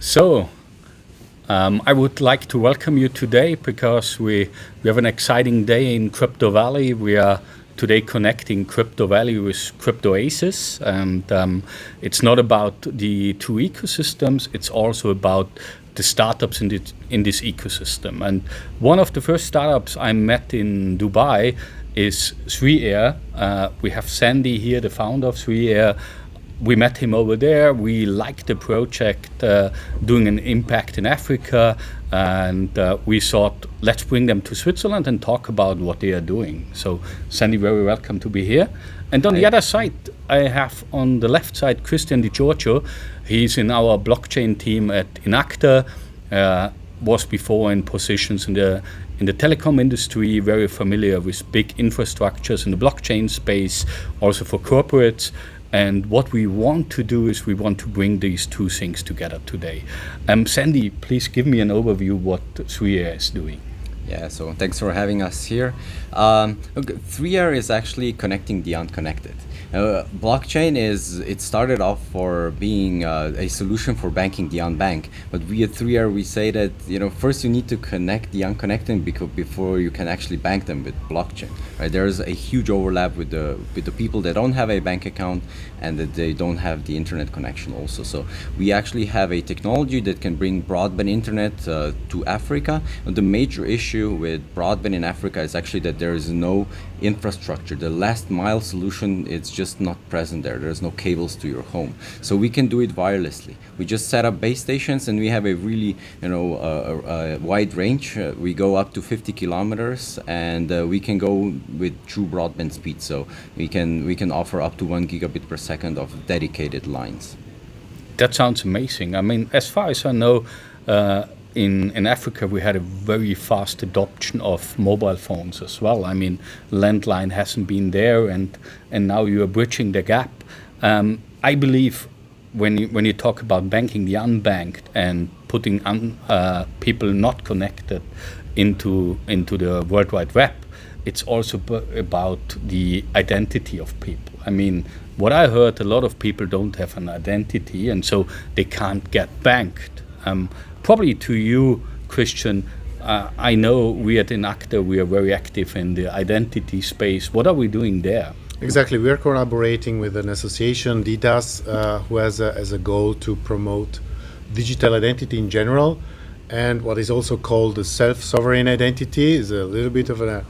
So, I would like to welcome you today because we have an exciting day in Crypto Valley. We are today connecting Crypto Valley with Crypto Aces, and it's not about the two ecosystems, it's also about the startups in this ecosystem. And one of the first startups I met in Dubai is 3Air. We have Sandi here, the founder of 3Air. We met him over there. We liked the project, doing an impact in Africa, and we thought, let's bring them to Switzerland and talk about what they are doing. So, Sandi, very welcome to be here. And on the other side, I have on the left side Christian Di Giorgio. He's in our blockchain team at INACTA. Was before in positions in the telecom industry, very familiar with big infrastructures in the blockchain space, also for corporates. And what we want to do is we want to bring these two things together today. Sandi, please give me an overview what 3Air is doing. Yeah, so thanks for having us here. 3Air is actually connecting the unconnected. Blockchain it started off for being a solution for banking the unbanked, but we at 3Air we say that first you need to connect the unconnected before you can actually bank them with blockchain. Right? There's a huge overlap with the people that don't have a bank account and that they don't have the internet connection also. So we actually have a technology that can bring broadband internet to Africa. And the major issue with broadband in Africa is actually that there is no infrastructure. The last mile solution, it's just not present there. There's no cables to your home. So we can do it wirelessly. We just set up base stations and we have a really a wide range. We go up to 50 kilometers and we can go with true broadband speed. So we can offer up to 1 gigabit per second of dedicated lines. That sounds amazing. I mean, as far as I know, in Africa, we had a very fast adoption of mobile phones as well. I mean, landline hasn't been there, and now you are bridging the gap. I believe when you talk about banking the unbanked and putting people not connected into the World Wide Web, it's also about the identity of people. I mean, what I heard, a lot of people don't have an identity, and so they can't get banked. Probably to you, Christian, I know we at INACTA, we are very active in the identity space. What are we doing there? Exactly. We are collaborating with an association, DIDAS, who has as a goal to promote digital identity in general. And what is also called the self-sovereign identity is a little bit of a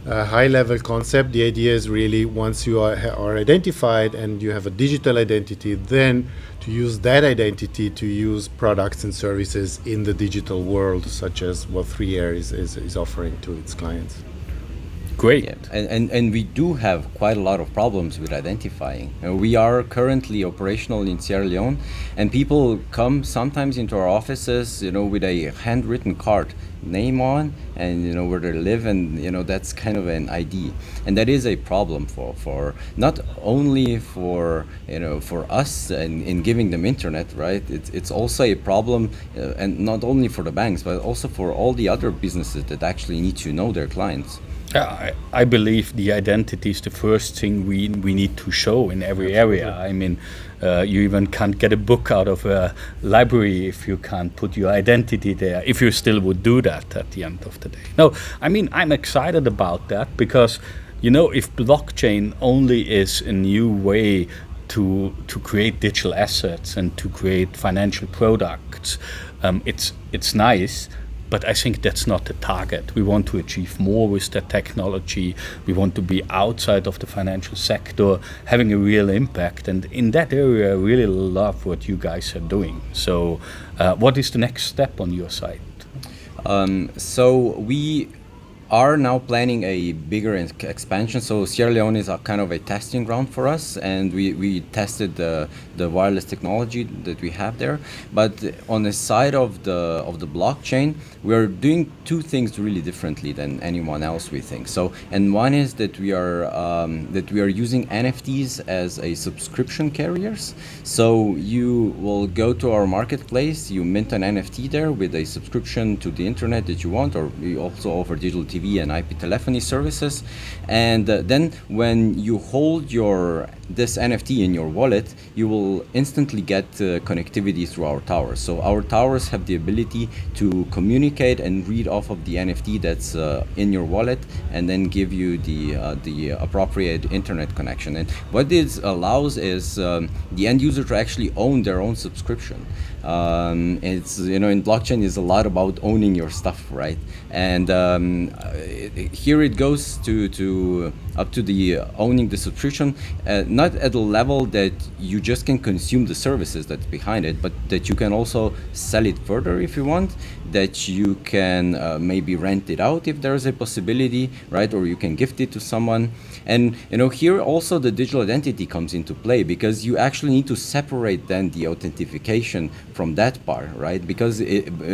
high-level concept. The idea is really once you are identified and you have a digital identity, then to use that identity to use products and services in the digital world, such as what 3Air is offering to its clients. Great. Yeah. And we do have quite a lot of problems with identifying. We are currently operational in Sierra Leone, and people come sometimes into our offices, with a handwritten card, name on, and where they live, and that's kind of an ID, and that is a problem for not only for us and in giving them internet, right? It's also a problem, and not only for the banks, but also for all the other businesses that actually need to know their clients. I believe the identity is the first thing we need to show in every area. I mean, you even can't get a book out of a library if you can't put your identity there, if you still would do that at the end of the day. No, I mean, I'm excited about that because, if blockchain only is a new way to create digital assets and to create financial products, it's nice. But I think that's not the target. We want to achieve more with that technology. We want to be outside of the financial sector, having a real impact. And in that area, I really love what you guys are doing. So what is the next step on your side? So we are now planning a bigger expansion. So Sierra Leone is a kind of a testing ground for us, and we tested the wireless technology that we have there. But on the side of the blockchain, we are doing two things really differently than anyone else, we think. So, and one is that we are using NFTs as a subscription carriers. So you will go to our marketplace, you mint an NFT there with a subscription to the internet that you want, or we also offer digital TV TV and IP telephony services. And then when you hold this NFT in your wallet, you will instantly get connectivity through our towers. So our towers have the ability to communicate and read off of the NFT that's in your wallet, and then give you the appropriate internet connection. And what this allows is the end user to actually own their own subscription. It's, in blockchain is a lot about owning your stuff, right? And here it goes to up to the owning the subscription, not at a level that you just can consume the services that's behind it, but that you can also sell it further if you want, that you can maybe rent it out if there's a possibility, right? Or you can gift it to someone. And here also the digital identity comes into play, because you actually need to separate then the authentication from that part, right? Because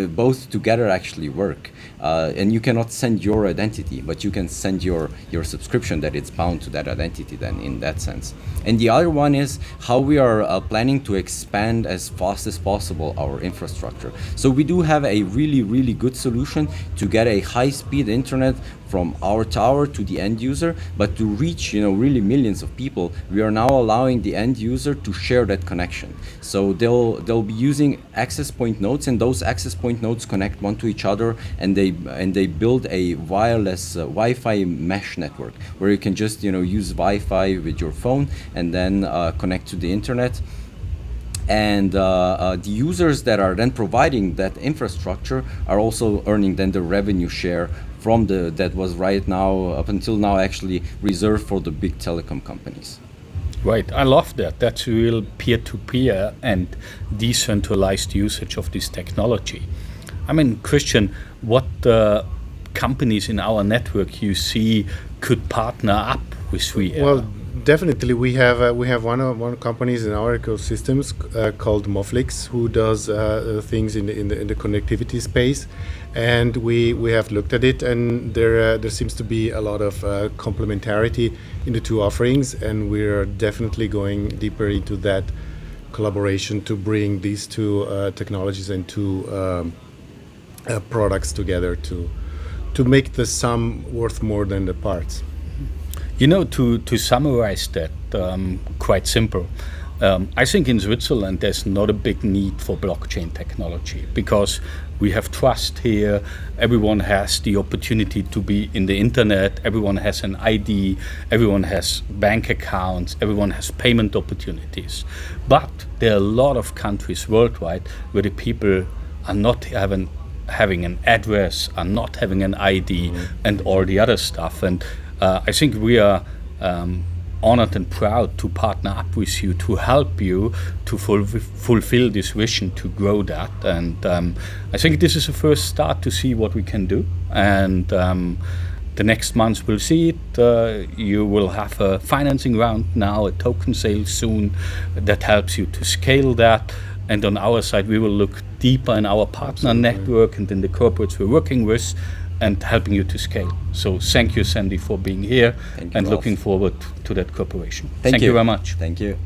both together actually work. And you cannot send your identity, but you can send your subscription that it's bound to that identity then, in that sense. And the other one is how we are planning to expand as fast as possible our infrastructure. So we do have a really, really good solution to get a high-speed internet from our tower to the end user, but to reach really millions of people, we are now allowing the end user to share that connection. So they'll be using access point nodes, and those access point nodes connect one to each other, and they build a wireless Wi-Fi mesh network where you can just use Wi-Fi with your phone and then connect to the internet. And the users that are then providing that infrastructure are also earning then the revenue share from that was right now, up until now, actually reserved for the big telecom companies. Right, I love that. That's real peer-to-peer and decentralized usage of this technology. I mean, Christian, what companies in our network you see could partner up with 3R? Well, definitely, we have one companies in our ecosystems called Moflix, who does things in the connectivity space, and we have looked at it, and there seems to be a lot of complementarity in the two offerings, and we're definitely going deeper into that collaboration to bring these two technologies and two products together to make the sum worth more than the parts. To summarize that, quite simple. I think in Switzerland there's not a big need for blockchain technology, because we have trust here. Everyone has the opportunity to be in the internet. Everyone has an ID. Everyone has bank accounts. Everyone has payment opportunities. But there are a lot of countries worldwide where the people are not having an address, are not having an ID, and all the other stuff. And I think we are honored and proud to partner up with you to help you to fulfill this vision, to grow that. And I think this is a first start to see what we can do. And the next month we'll see it. You will have a financing round now, a token sale soon that helps you to scale that. And on our side, we will look deeper in our partner network and in the corporates we're working with, and helping you to scale. So thank you, Sandi, for being here, and looking forward to that cooperation. Thank you very much. Thank you.